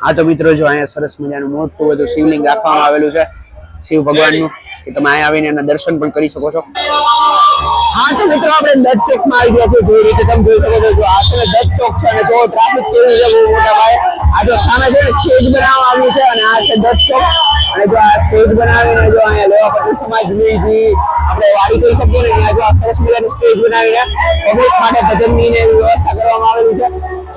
આ તો મિત્રો જો અહીંયા સરસ મજાનું મોટું બધું શિવલિંગ રાખવામાં આવેલું છે શિવ ભગવાનનું, કે તમે અહીંયા આવીને એના દર્શન પણ કરી શકો છો। હા તો મિત્રો આપણે દત્ત ચોકમાં આવી ગયા છે, જે રીતે તમે જોઈ શકો છો। જો આ છે દત્ત ચોક છે અને જો ટ્રાફિક કેવું છે બહુ મોટા પાયે। આ જો સામે છે સ્ટેજ બનાવવામાં આવ્યું છે અને આ છે દત્ત ચોક, અને જો આ સ્ટેજ બનાવીને જો અહીંયા લેવા પટેલ સમાજની જે આપણે વાડી કહી શકીએ ને, અહીંયા જો આ સરસ મજાનું સ્ટેજ બનાવીને પબ્લિક માટે ભજનની ને વ્યવસ્થા કરવામાં આવેલી છે।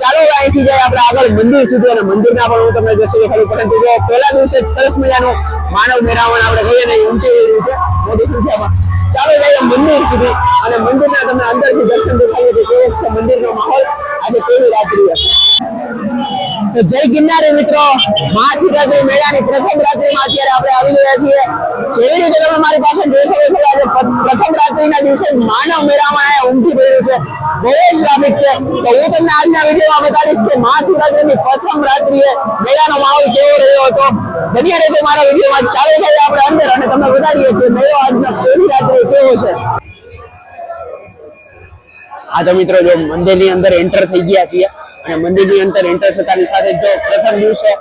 ચાલો અહીંથી જાય આપણે આગળ મંદિર સુધી, અને મંદિરના પણ હું તમને દર્શન દેખાડું। પરંતુ જો પહેલા દિવસે સરસ મજાનું માનવ મેળાવણ આપણે કહીએ ને ઉમટી રહ્યું છે મોટી સંખ્યામાં। ચાલો જઈએ મંદિર સુધી અને મંદિરના તમને અંદરથી દર્શન દેખાડીએ કે કેવો છે મંદિરનો માહોલ આજે પહેલી રાત્રિએ। તો જય ગિરનારી મિત્રો, મહાશિવરાત્રી મેળાની પ્રથમ રાત્રિમાં અત્યારે આપણે આવી ગયા છીએ। જેવી રીતે તમે મારી પાસે જોઈ શકો છો, આજે પ્રથમ રાત્રિના દિવસે માનવ મેળામાં અહીંયા ઉમટી રહ્યું છે, બહુ જ ટ્રાફિક છે। તો હું તમને આજના વિડીયોમાં બતાવીશ કે મહાશિવરાત્રીની પ્રથમ રાત્રિએ મેળાનો માહોલ કેવો રહ્યો હતો। બન્યા રહેજો મારા વિડીયોમાં। ચાલો જઈએ આપણે અંદર અને તમને બતાવીએ કે મેળો આજના પહેલી રાત્રિએ કેવો છે। આ તો મિત્રો જો મંદિરની અંદર એન્ટર થઈ ગયા છીએ, અને મંદિરની અંદર એન્ટર થતાની સાથે જો પ્રથમ દિવસે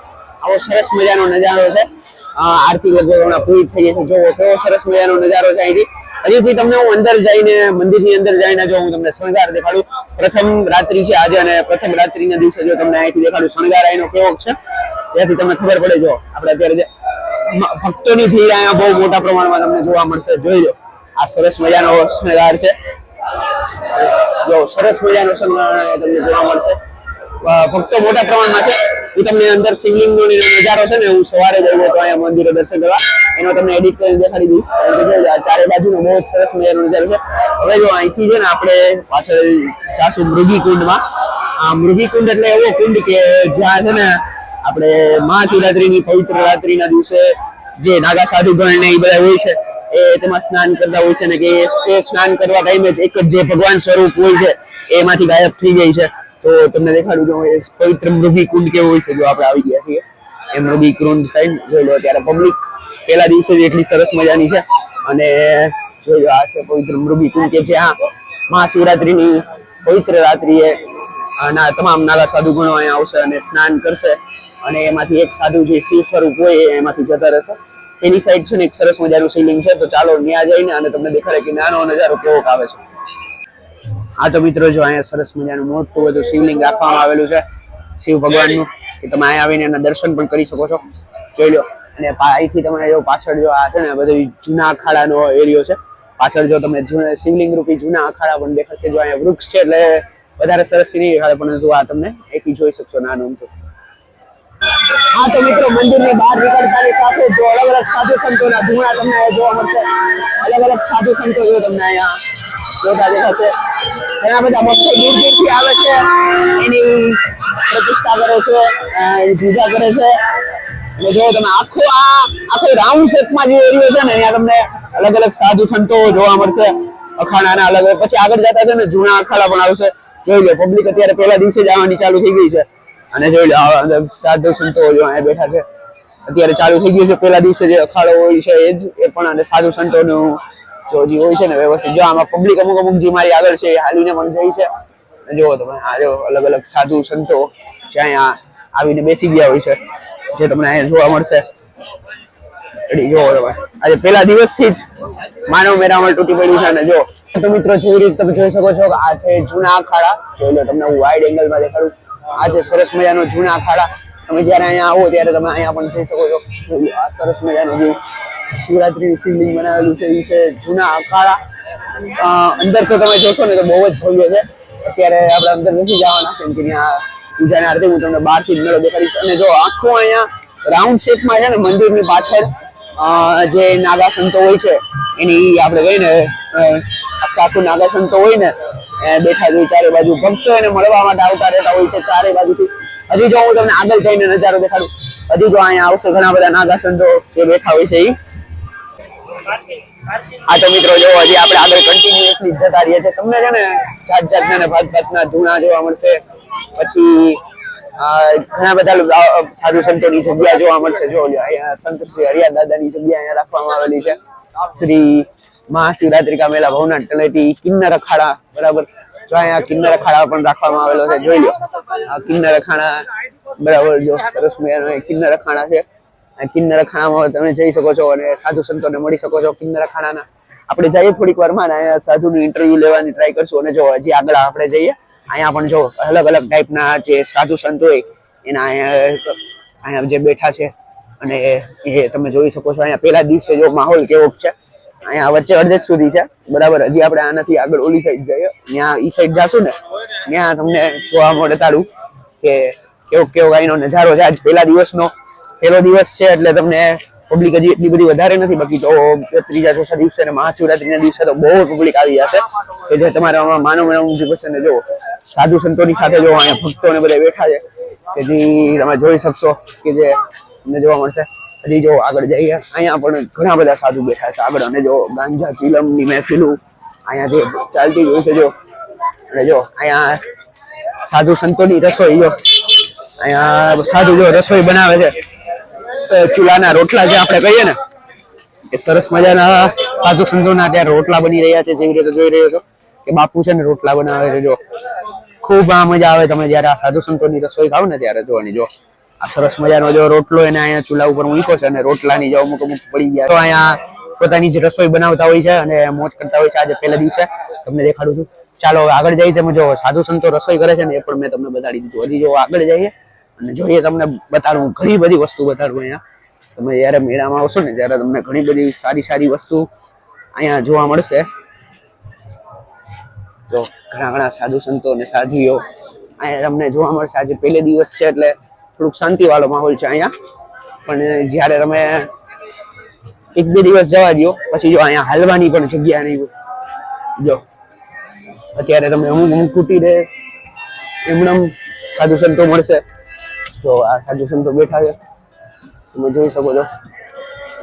આવો સરસ મજાનો નજારો છે। આરતી લગભગ હમણાં પૂરી થઈ જશે। જો કેવો સરસ મજાનો નજારો છે અહીંથી। હજીથી તમને હું અંદર જઈને મંદિરની અંદર જઈને જો હું તમને શણગાર દેખાડું। પ્રથમ રાત્રિ છે આજે, અને પ્રથમ રાત્રિના દિવસે જો તમને અહીંથી દેખાડું શણગાર અહીંનો કેવો છે, ત્યાંથી તમને ખબર પડે। જો આપણે અત્યારે જે ભક્તોની ભીડ અહીંયા બહુ મોટા પ્રમાણમાં તમને જોવા મળશે। જોઈ લો આ સરસ મજાનો શણગાર છે, જો સરસ મજાનો શણગાર તમને જોવા મળશે। ભક્તો મોટા પ્રમાણમાં છે। હું તમને અંદર શિવલિંગનો નજારો છે ને, હું સવારે જ આવ્યો હતો અહીંયા મંદિરે દર્શન કરવા, એનો તમને એડિટ કરીને દેખાડી દઈશ। ચારે બાજુનો બહુ જ સરસ મજાનો નજારો છે। હવે જો અહીંથી છે ને આપણે પાછળ જાશું મૃગીકુંડમાં। આ મૃગીકુંડ એટલે એવો કુંડ કે જ્યાં છે ને આપણે મહાશિવરાત્રીની પવિત્ર રાત્રિના દિવસે જે નાગા સાધુગણ ને એ બધા હોય છે એ તેમાં સ્નાન કરતા હોય છે, ને કે એ સ્નાન કરવા ટાઈમે જ એક જ જે ભગવાન સ્વરૂપ હોય છે એમાંથી ગાયબ થઈ જાય છે। તો તમને દેખાડું જો એ પવિત્ર મૃગી કુંડ કેવો હોય છે। જો આપણે આવી ગયા છીએ એ મૃગી કુંડ સાઈડ જોઈ લો। ત્યારે પબ્લિક પહેલા દિવસે જ એટલી સરસ મજાની છે, અને જોઈ લો આ છે પવિત્ર મૃગી કુંડ કે જ્યાં મહાશિવરાત્રીની પવિત્ર રાત્રિએ તમામ નાગા સાધુગણો અહીંયા આવશે અને સ્નાન કરશે, અને એમાંથી એક સાધુ જે શિવ સ્વરૂપ હોય એમાંથી જતા રહેશે। એની સાઈડ છે ને એક સરસ મજાનું શિવલિંગ છે। તો ચાલો ત્યાં જઈને અને તમને દેખાડે કે નાનો નજારો કેવો આવે છે। હા તો મિત્રો જો અહીંયા સરસ મજાનું મોટું બધું શિવલિંગ રાખવામાં આવેલું છે શિવ ભગવાનનું, કે તમે અહીંયા આવીને એના દર્શન પણ કરી શકો છો। જોઈ લો, અને અહીંથી તમે જો પાછળ જો આ છે ને બધું જૂના અખાડાનો એરિયો છે। પાછળ જો તમે શિવલિંગ રૂપી જૂના અખાડા પણ દેખાશે। જો અહીંયા વૃક્ષ છે એટલે વધારે સરસથી નહીં દેખાડે, પરંતુ આ તમને અહીંથી જોઈ શકશો નાનું તો। હા તો મિત્રો મંદિરની બહાર નીકળતાની સાથે જો અલગ અલગ સાધુ સંતોના ધૂણા તમને જોવા મળશે। અલગ અલગ સાધુ સંતો જો તમને અહીંયા જોતા દેખાશે। ઘણા બધા ભક્તો દૂર દૂરથી આવે છે, એની પ્રતિષ્ઠા કરે છે, એની પૂજા કરે છે। અને જો તમે આખો રાઉન્ડ શેપમાં જે એરિયો છે ને અહીંયા તમને અલગ અલગ સાધુ સંતો જોવા મળશે અખાડાના અલગ અલગ। પછી આગળ જતા છે ને જૂના અખાડા પણ આવશે। જોઈ લો પબ્લિક અત્યારે પહેલા દિવસે જ આવવાની ચાલુ થઈ ગઈ છે, અને જોઈ લો સાધુ સંતો જો અહીંયા બેઠા છે અત્યારે ચાલુ થઈ ગયું છે। પહેલા દિવસે જે અખાડો હોય છે એ પણ, અને સાધુ સંતોનું જો જે હોય છે ને વ્યવસ્થિત જો આમાં પબ્લિક અમુક જે મારી આગળ છે એ હાલીને પણ જાય છે। જો તમે આ જો અલગ અલગ સાધુ સંતો જે અહીંયા આવીને બેસી ગયા હોય છે, જે તમને અહીંયા જોવા મળશે। જો તમે આજે પહેલા દિવસથી જ માનવ મેળામાં તૂટી પડ્યું છે। અને જો તો મિત્રો જેવી રીતે તમે જોઈ શકો છો કે આ છે જૂના અખાડા। જોઈ લો તમને હું વાઇડ એંગલમાં દેખાડું। આ છે સરસ મજાનો જૂના અખાડા। તમે જયારે અહીંયા આવો ત્યારે તમે અહીંયા પણ જોઈ શકો છો। આ સરસ મજાનું જે શિવરાત્રીનું શિવલિંગ બનાવેલું છે એ છે જૂના અખાડા। અંદર તો તમે જોશો ને તો બહુ જ ભવ્ય છે। અત્યારે આપણે અંદર નથી જવાના કેમ કે ત્યાં પૂજાના અર્થે હું તમને બહારથી જ મેળો દેખાડીશ। અને જો આખું અહીંયા રાઉન્ડ શેપમાં છે ને મંદિરની પાછળ જે નાગા સંતો હોય છે એની આપણે કહીએ ને આખું નાગા સંતો હોય ને બેઠા હોય ચારે બાજુ, ભક્તો એને મળવા માટે આવતા રહેતા હોય છે ચારે બાજુથી। હજી જો હું તમને આગળ જઈને નજારો દેખાડું, હજી જો અહીંયા આવશે ઘણા બધા નાગા સંતો જે બેઠા હોય છે એ। હા તો મિત્રો જો હજી આપણે આગળ કન્ટિન્યુઅસલી જતા રહીએ છીએ। તમને છે ને જાત જાતના ને ભાત ભાતના ધૂણા જોવા મળશે। પછી ઘણા બધા સાધુ સંતોની જગ્યા જોવા મળશે। જો અહીંયા સંત શ્રી હરિયા દાદાની જગ્યા અહીંયા રાખવામાં આવેલી છે। શ્રી મહાશિવરાત્રી કા મેલા ભવનાથ તળેટી કિન્નર અખાડા, બરાબર। જો અહીંયા કિન્નર અખાડા પણ રાખવામાં આવેલો છે। જોઈ લો કિન્નર અખાડા બરાબર જો સરસ મજાનો કિન્નર અખાણા છે. કિન્નર અખાણામાં તમે જઈ શકો છો અને સાધુ સંતોને મળી શકો છો. કિન્નર અખાણાના આપણે જઈએ થોડીક વારમાં અહીંયા સાધુની ઇન્ટરવ્યુ લેવાની ટ્રાય કરશું. અને જો હજી આગળ આપણે જઈએ અહીંયા પણ જો અલગ અલગ ટાઈપના જે સાધુ સંત હોય એના અહીંયા જે બેઠા છે અને એ તમે જોઈ શકો છો. અહીંયા પેલા દિવસે જો માહોલ કેવો છે અહીંયા વચ્ચે અડધેક સુધી છે બરાબર. હજી આપણે આનાથી આગળ ઓલી સાઈડ જઈએ ત્યાં ઈ સાઈડ જાશું ને ત્યાં તમને જોવા મળે તારું કે કેવો ગાયનો નજારો છે. આજ પહેલો દિવસ છે એટલે તમને પબ્લિક હજી એટલી બધી વધારે નથી. બાકી તો ત્રીજા ચોથા દિવસે અને મહાશિવરાત્રીના દિવસે તો બહુ પબ્લિક આવી જશે કે જે તમારે માનવ મુજબ હશે ને. જો સાધુ સંતોની સાથે જો અહીંયા ભક્તો ને બધા બેઠા છે કે જે તમે જોઈ શકશો કે જે તમને જોવા મળશે. હજી જો આગળ જઈએ અહીંયા પણ ઘણા બધા સાધુ બેઠા છે આગળ. અને જો ગાંજા ચીલમની મહેફિલું અહીંયા જે ચાલતી હોય છે જો. અને જો અહીંયા સાધુ સંતોની રસોઈ જો અહીંયા સાધુ જો રસોઈ બનાવે છે. ચૂલાના રોટલા જે આપણે કહીએ ને એ સરસ મજાના સાધુ સંતોના ત્યાં રોટલા બની રહ્યા છે. જેવી રીતે જોઈ રહ્યો છો કે બાપુ છે ને રોટલા બનાવે છે. જો ખૂબ આ મજા આવે તમે જયારે આ સાધુ સંતોની રસોઈ ખાવ ને ત્યારે જોવાની. જો આ સરસ મજાનો જો રોટલો એને અહીંયા ચૂલા ઉપર મૂક્યો છે અને રોટલાની જો અમુક પડી ગયા તો અહીંયા પોતાની જ રસોઈ બનાવતા હોય છે અને મોજ કરતા હોય છે. આજે પહેલા દિવસે તમને દેખાડું છું. ચાલો આગળ જઈએ. તમે જો સાધુ સંતો રસોઈ કરે છે ને એ પણ મેં તમને બતાડી દીધું. હજી જો આગળ જઈએ અને જોઈએ તમને બતાડું ઘણી બધી વસ્તુ બતાડું. અહીંયા તમે જયારે મેળામાં આવશો ને ત્યારે તમને ઘણી બધી સારી વસ્તુ અહીંયા જોવા મળશે. તો ઘણા સાધુ સંતો અને સાધુઓ અહીંયા તમને જોવા મળશે. આજે પહેલે દિવસ છે એટલે થોડુંક શાંતિ વાળો માહોલ છે અહીંયા. પણ જયારે તમે એક બે દિવસ જવા દો પછી જો અહીંયા હાલવાની પણ જગ્યા નહીં. જો અત્યારે તમે અમુક કુટીરે એમણમ સાધુ સંતો મળશે. જો આ સાધુ સંતો બેઠા છે તમે જોઈ શકો છો.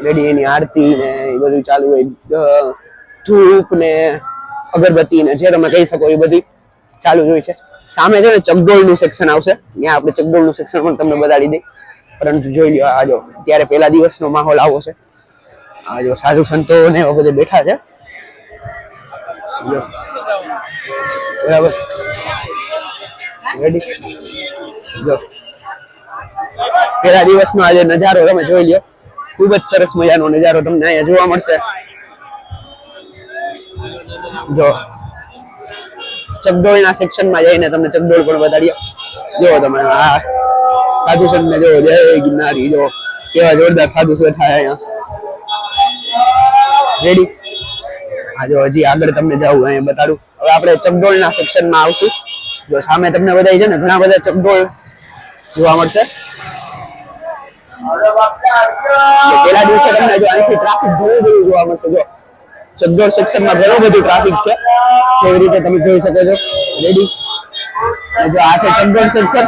રેડી એની આરતી ને એ બધું ચાલુ હોય. ધૂપ ને અગરબત્તી ને જે તમે કહી શકો એ બધી ચાલુ જ હોય છે. સામે છે ને ચકડોળનું સેક્શન આવશે. ત્યાં આપણે ચકડોળનું સેક્શન પણ તમને બતાડી દઈ. પરંતુ જોઈ લ્યો આ જો ત્યારે પહેલા દિવસનો માહોલ આવો છે. આ જો સાધુ સંતો ને એવા બધા બેઠા છે બરાબર. રેડી જો પહેલા દિવસનો આજે નજારો તમે જોઈ લ્યો. ખૂબ જ સરસ મજાનો નજારો તમને અહીંયા જોવા મળશે. જો ચકડોળના સેક્શનમાં જઈને તમને ચકડોળ પણ બતાડીએ. જો તમે આ સાધુ સંતને જો જય ગિરનારી જો કેવા જોરદાર સાધુ બેઠા અહીંયા. રેડી આ જો હજી આગળ તમને જાવું અહીંયા બતાડું. હવે આપણે ચકડોળના સેક્શનમાં આવશું. જો સામે તમને બધાય છે ને ઘણા બધા ચકડોળ જોવા મળશે. પેલા દિવસે તમને જો અહીંથી ટ્રાફિક ઘણું બધું જોવા મળશે. જો ચકડોળ સેક્શનમાં ઘણું બધું ટ્રાફિક છે જેવી રીતે તમે જોઈ શકો છો. રેડી જો આ છે ચકડોળ સેક્શન.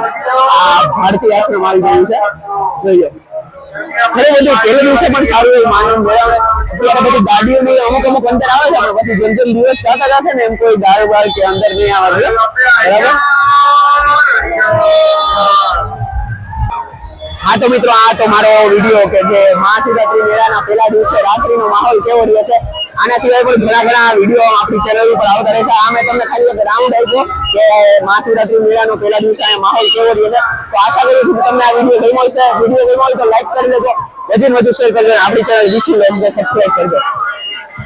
આ ભારતીય આશ્રમ આવી ગયું છે. જોઈએ ઘણું બધું પહેલા દિવસે પણ સારું એવું માનવ મેળાવે. અત્યારે બધી ગાડીઓની અમુક અંદર આવે છે પણ પછી જેમ દિવસ જતા જશે ને એમ કોઈ ગાળ બાળ કે અંદર નહીં આવે. બરાબર. હા તો મિત્રો આ તો મારો વિડીયો કે જે મહાશિવરાત્રી મેળાના પહેલા દિવસે રાત્રિનો માહોલ કેવો રહ્યો છે. આના સિવાય પણ ઘણા વિડીયો આપણી ચેનલ ઉપર આવતા રહે છે. આ મેં તમને ખાલી એક રાઉન્ડ આપ્યો કે મહાશિવરાત્રી મેળાનો પહેલા દિવસે અહીંયા માહોલ કેવો રહ્યો છે. તો આશા કરું છું કે તમને આ વિડીયો ગમ્યો હશે. વિડીયો ગમ્યો હોય તો લાઈક કરી દેજો, વધુ શેર કરજો. આપણી ચેનલ વીસી વ્લોગ્સને સબસ્ક્રાઇબ કરજો.